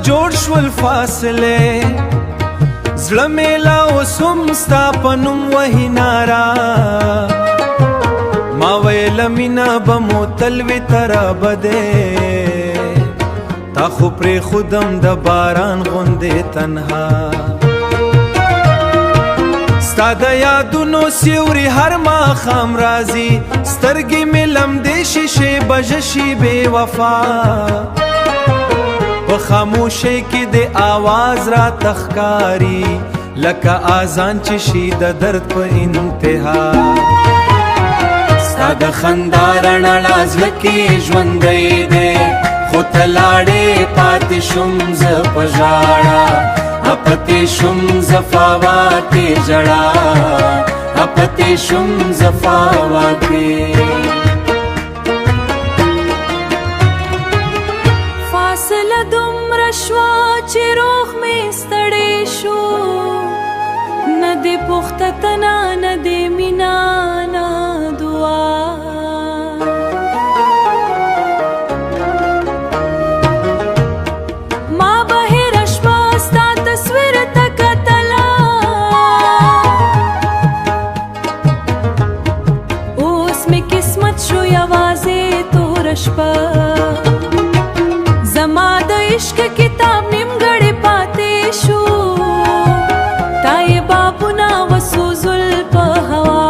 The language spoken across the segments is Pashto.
جوړ شول فاصله زړه میلا اوسم ستا په نوم وهي نارا ما ویل مینا به مو تل وي تر ابده تا خو پرې خودم د باران غوندې تنها ستا د یادونو سیوري هر ماښام راځي سترګې مې لمدې شیشې بژه شي بې وفا په خاموشۍ کې د آواز را تخکاری لکه آذان چې شي د درد په انتها ستا د خندا رڼا زړه کې ژوندی دی خو ته لاړې پاتې شوم زه په ژاړه اپتې شوم زه فاواتې ژړا اپتې شوم زه فاواتې فاصله دومره شوه چې روح مې ستړی شو نه دې پوښته تنه نه دې مینه نه دعا ما بهره شپه ستا تصویر ته کتله اوس مې قسمت شو یوازې توره شپه زما د عشق کتاب نیمګړی پاتې شو تای بابونه وسوزل په هوا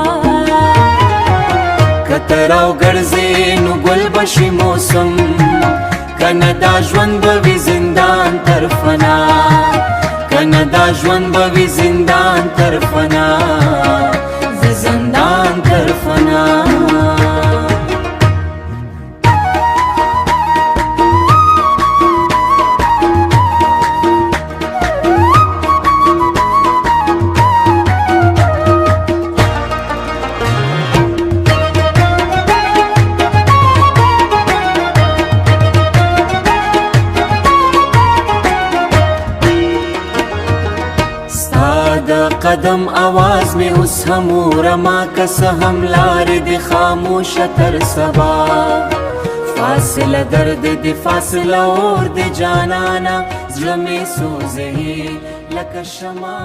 که ته راوګرځې نو ګل به شي موسم کنه دا ژوند به وي زندان تر فنا کنه دا ژوند به وي زندان تر فنا زه زندان تر فنا قدم आवाज में उस हमूरमा कस हम लार दे खामोश तर सबा फासला दर्द दे फासला और दे जानाना ज़्ल में सोज़े लक शमा